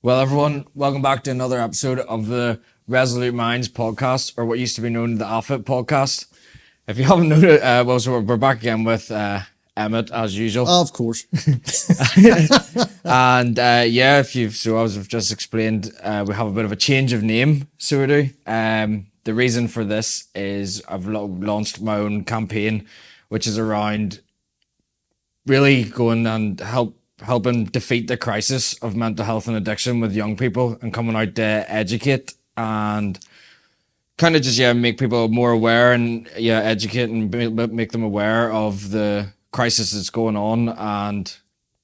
Well, everyone, welcome back to another episode of the Resolute Minds podcast, or what used to be known as the Alpha podcast. If you haven't noticed, so we're back again with Emmett as usual. Of course. And as I've just explained, we have a bit of a change of name, so we do. The reason for this is I've launched my own campaign, which is around really going and helping defeat the crisis of mental health and addiction with young people, and coming out to educate and kind of just make people more aware and educate and make them aware of the crisis that's going on, and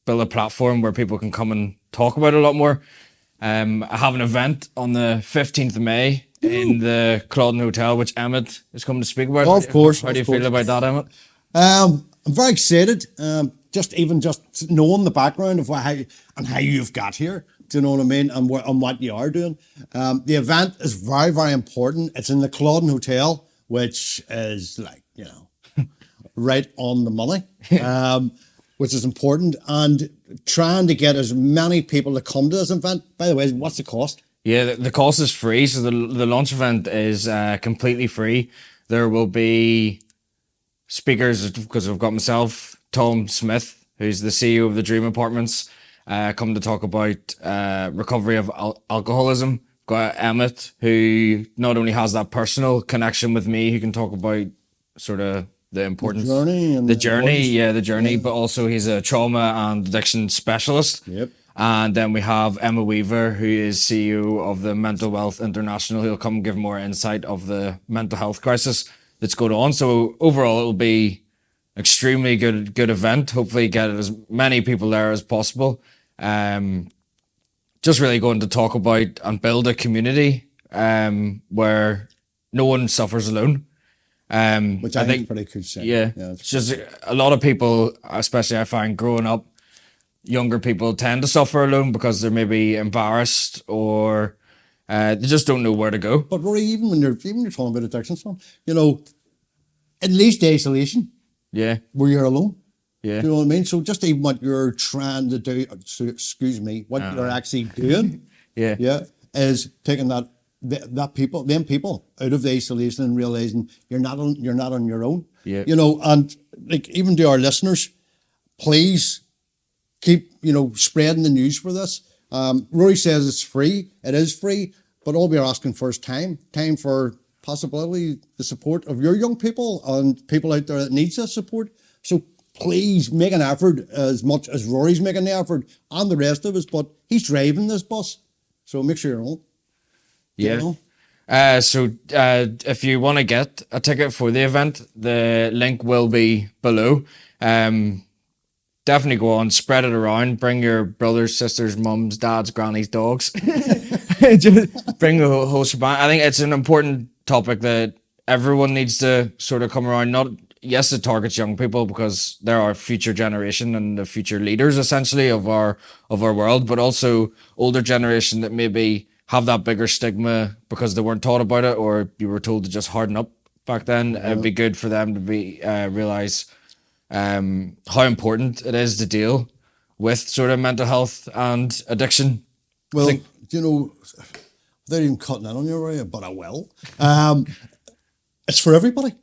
build a platform where people can come and talk about it a lot more. I have an event on the 15th of May in the Clauden Hotel, which Emmett is coming to speak about. Of course. How do you feel about that, Emmett? I'm very excited. Just knowing the background of how you've got here. Do you know what I mean? And what you are doing. The event is very, very important. It's in the Clauden Hotel, which is right on the money, which is important. And trying to get as many people to come to this event. By the way, what's the cost? Yeah, the cost is free. So the launch event is completely free. There will be speakers, because I've got myself, Tom Smith, who's the CEO of the Dream Apartments, come to talk about recovery of alcoholism. Got Emmett, who not only has that personal connection with me, who can talk about sort of the importance, the journey, but also he's a trauma and addiction specialist. Yep. And then we have Emma Weaver, who is CEO of the Mental Wealth International, who'll come give more insight of the mental health crisis that's going on. So overall, it'll be extremely good event. Hopefully get as many people there as possible. Just really going to talk about and build a community where no one suffers alone. Which I think is pretty cool to say. Yeah, it's just a lot of people, especially I find growing up, younger people tend to suffer alone because they're maybe embarrassed or they just don't know where to go. But Rory, even when you're talking about addiction, at least isolation. Yeah. Where you're alone. Yeah. Do you know what I mean? So just even what you're trying to do, what you're actually doing, is taking them people out of the isolation and realizing you're not on your own. Yeah. And even to our listeners, please keep spreading the news for this. Rory says it's free. It is free, but all we're asking for is time for possibly the support of your young people and people out there that needs that support. So please make an effort, as much as Rory's making the effort and the rest of us, but he's driving this bus. So make sure you're on. Yeah. So if you want to get a ticket for the event, the link will be below. Definitely go on, spread it around, bring your brothers, sisters, mums, dads, grannies, dogs. Just bring the whole shebang. I think it's an important topic that everyone needs to sort of come around. It targets young people because they're our future generation and the future leaders essentially of our world, but also older generation that maybe have that bigger stigma because they weren't taught about it, or you were told to just harden up back then. Yeah. It'd be good for them to be realize how important it is to deal with sort of mental health and addiction. Well, without even cutting in on your area, but I will. It's for everybody.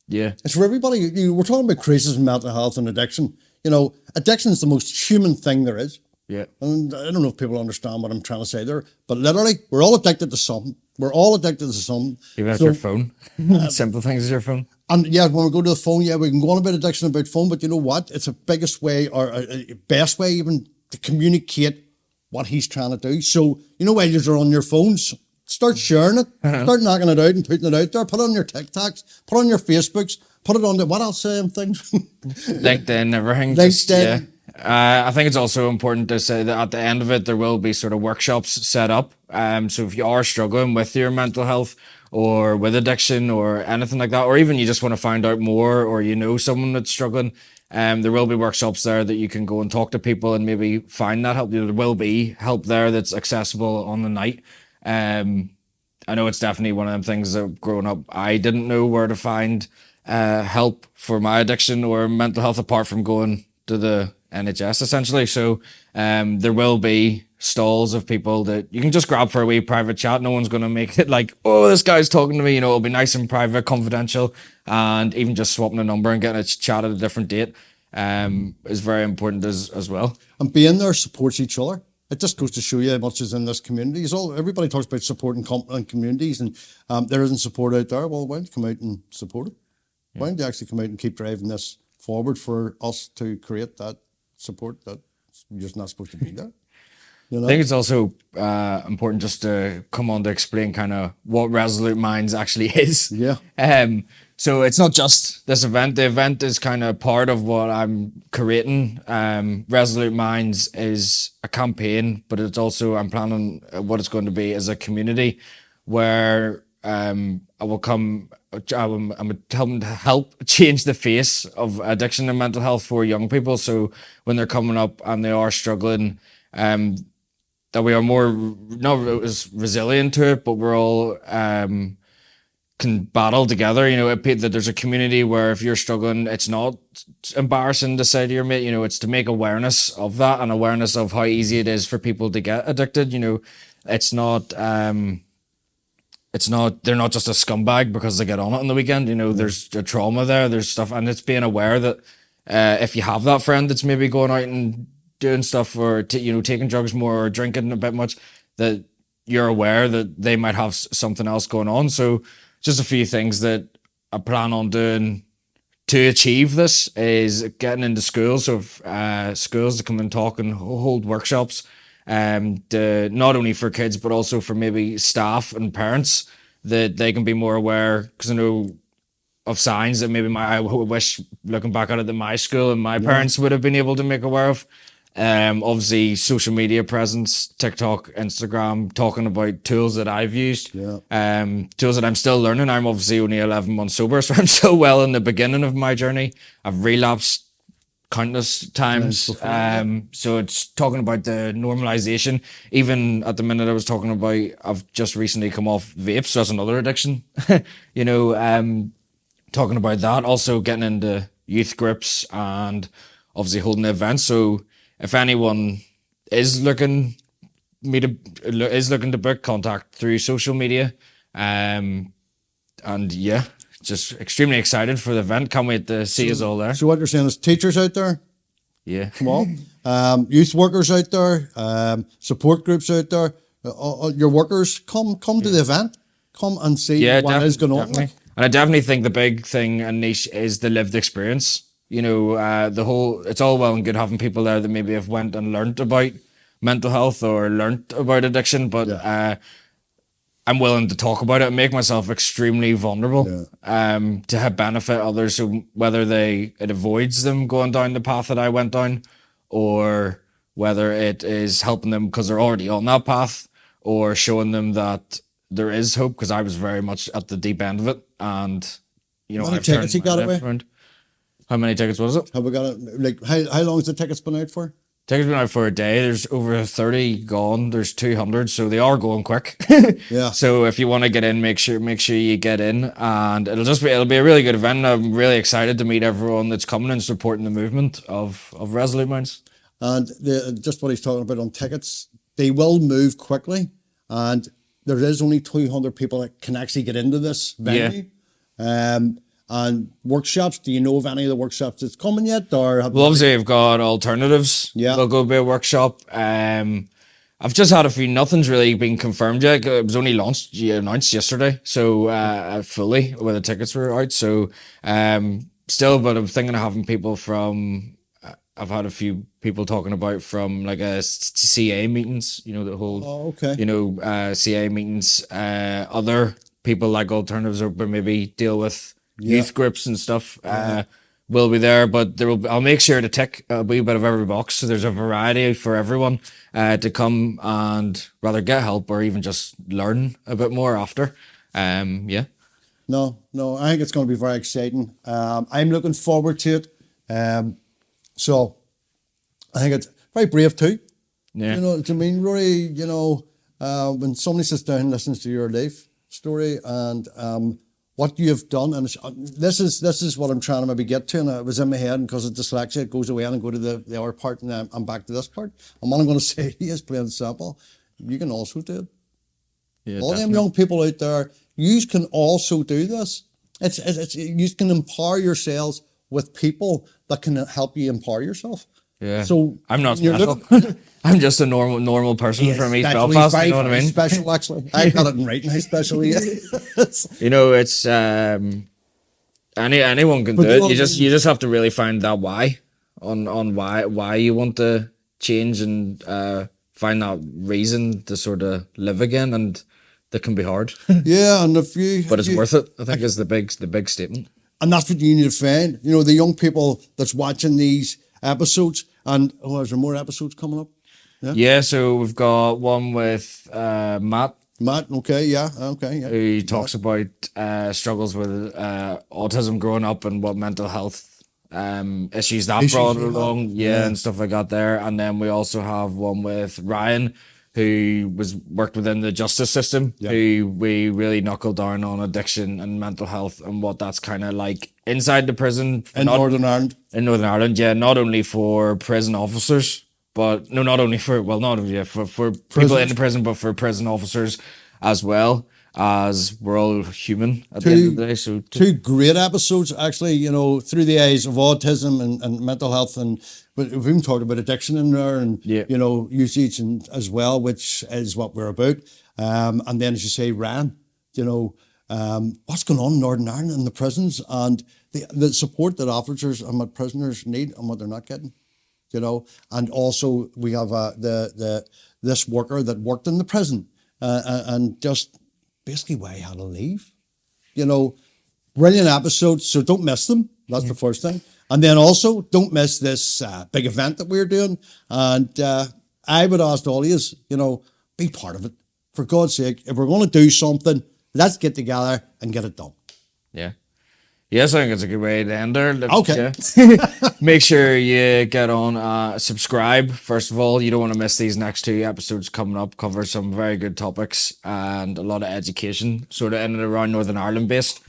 Yeah. It's for everybody. We're talking about crisis in mental health and addiction. Addiction is the most human thing there is. Yeah. And I don't know if people understand what I'm trying to say there, but literally, we're all addicted to something. Even if your phone. Simple things as your phone. And when we go to the phone, we can go on about addiction about phone, but you know what? It's the biggest way, or a best way even, to communicate what he's trying to do. So, while you're on your phones, start sharing it, start knocking it out and putting it out there, put it on your TikToks, put it on your Facebooks, put it on what else things? LinkedIn, everything. LinkedIn. I think it's also important to say that at the end of it, there will be sort of workshops set up. So if you are struggling with your mental health or with addiction or anything like that, or even you just want to find out more, or someone that's struggling, there will be workshops there that you can go and talk to people and maybe find that help. There will be help there that's accessible on the night. I know it's definitely one of them things that growing up, I didn't know where to find help for my addiction or mental health apart from going to the NHS essentially. So there will be stalls of people that you can just grab for a wee private chat. No one's going to make it like, oh, this guy's talking to me. It'll be nice and private, confidential, and even just swapping a number and getting a chat at a different date is very important as well. And being there supports each other. It just goes to show you how much is in this community. Everybody talks about supporting communities, and there isn't support out there. Well, why don't you come out and support it? Why don't you actually come out and keep driving this forward for us to create that support that you're just not supposed to be there? You know? I think it's also important just to come on to explain kind of what Resolute Minds actually is. Yeah. So it's not just this event. The event is kind of part of what I'm creating. Resolute Minds is a campaign, but it's also, I'm planning what it's going to be as a community where I'm helping to help change the face of addiction and mental health for young people. So when they're coming up and they are struggling, that we are more, not as resilient to it, but we're all can battle together. You know, that there's a community where if you're struggling, it's not embarrassing to say to your mate, you know, it's to make awareness of that and awareness of how easy it is for people to get addicted. You know, it's not, they're not just a scumbag because they get on it on the weekend. You know, there's a trauma there, there's stuff, and it's being aware that if you have that friend that's maybe going out and doing stuff or, taking drugs more or drinking a bit much, that you're aware that they might have something else going on. So just a few things that I plan on doing to achieve this is getting into schools. So schools to come and talk and hold workshops, not only for kids, but also for maybe staff and parents, that they can be more aware. Because I know of signs that maybe I wish, looking back at it, that my school and my parents would have been able to make aware of. Obviously social media presence, TikTok, Instagram, talking about tools that I've used, tools that I'm still learning. I'm obviously only 11 months sober, so I'm still well in the beginning of my journey. I've relapsed countless times. So it's talking about the normalization. Even at the minute I was talking about, I've just recently come off vapes, so that's another addiction. Talking about that, also getting into youth groups and obviously holding events. So if anyone is looking to book, contact through social media. And yeah, just extremely excited for the event. Can't wait to see us all there. So what you're saying is teachers out there, yeah, come on, youth workers out there, support groups out there, your workers, come to the event, come and see what is going on. Definitely. And I definitely think the big thing and niche is the lived experience. You know, it's all well and good having people there that maybe have went and learnt about mental health or learnt about addiction, but I'm willing to talk about it and make myself extremely vulnerable to have benefit others. So whether it avoids them going down the path that I went down, or whether it is helping them because they're already on that path, or showing them that there is hope, because I was very much at the deep end of it. And, you know, How many tickets you got away? How many tickets was it? Have we got it? Like, how long has the tickets been out for? Tickets been out for a day. There's over 30 gone. There's 200, so they are going quick. Yeah. So if you want to get in, make sure you get in, and it'll be a really good event. I'm really excited to meet everyone that's coming and supporting the movement of Resolute Minds. And just what he's talking about on tickets, they will move quickly, and there is only 200 people that can actually get into this venue. Yeah. And workshops, do you know of any of the workshops that's coming yet? Or obviously I've got alternatives. Yeah. There'll go be a workshop. I've just had a few, nothing's really been confirmed yet. It was only announced yesterday. So fully, where the tickets were out. So still, but I'm thinking of having people from, I've had a few people talking about from like CA meetings, you know, the whole, CA meetings, other people like alternatives, or maybe deal with youth groups and stuff will be there, but I'll make sure to tick a wee bit of every box, so there's a variety for everyone to come and rather get help or even just learn a bit more after. No, I think it's going to be very exciting. I'm looking forward to it. So I think it's very brave too. Yeah. You know what I mean, Rory? You know, when somebody sits down and listens to your life story and what you've done, and this is what I'm trying to maybe get to, and it was in my head, and because of dyslexia, it goes away and I go to the other part, and I'm back to this part. And what I'm going to say is plain and simple: you can also do it. Yeah, All them definitely. young people out there, you can also do this. It's you can empower yourselves with people that can help you empower yourself. Yeah. So I'm not you're special. I'm just a normal person from East special, Belfast. very, You know what I very mean? special, actually. I got it in writing how special he is. You know, it's anyone can But do you it. know You what I just mean? you just have to really find that why on why you want to change, and find that reason to sort of live again, and that can be hard, Yeah, and if you, but it's you- worth it. I think is the big statement. and that's what you need to find. You know, the young people that's watching these episodes, and is there more episodes coming up? Yeah, so we've got one with Matt, Matt, okay, yeah, who talks about struggles with autism growing up and what mental health issues that Issues brought he had. along, and stuff like that there. And then we also have one with Ryan, who worked within the justice system, who we really knuckled down on addiction and mental health and what that's kind of like inside the prison In Northern Ireland. in Northern Ireland. Yeah, not only for prison officers, but no, not only for not only for people in the prison, but for prison officers as well, as we're all human at the end of the day. So Two great episodes, actually, you know, through the eyes of autism and mental health, and but we've even talked about addiction in there, and you know, usage and as well, which is what we're about. And then, as you say, Ryan, you know, what's going on in Northern Ireland in the prisons, and the support that officers and what prisoners need and what they're not getting. You know, and also we have this worker that worked in the prison and just basically why he had to leave. You know, brilliant episodes, so don't miss them. That's the first thing. And then also don't miss this big event that we're doing. And I would ask all of you, you know, be part of it. For God's sake, if we're going to do something, let's get together and get it done. yeah. Yes, I think it's a good way to end there. Okay. Yeah. Make sure you get on, subscribe. First of all, you don't want to miss these next two episodes coming up. Cover some very good topics and a lot of education, sort of in and around Northern Ireland based.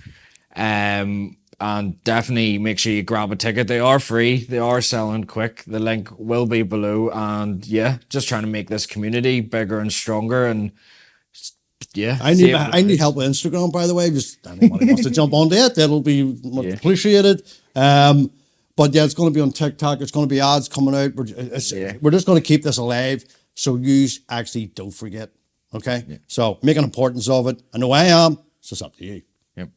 And definitely make sure you grab a ticket. They are free. They are selling quick. The link will be below. And yeah, just trying to make this community bigger and stronger. And yeah, I need help with Instagram, by the way. Just anybody wants to jump onto it, that'll be much appreciated. But yeah, it's going to be on TikTok. It's going to be ads coming out. We're just going to keep this alive, so you actually don't forget. Okay, so make an importance of it. I know I am, so it's up to you. Yep.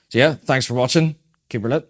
So yeah, thanks for watching. Keep her lit.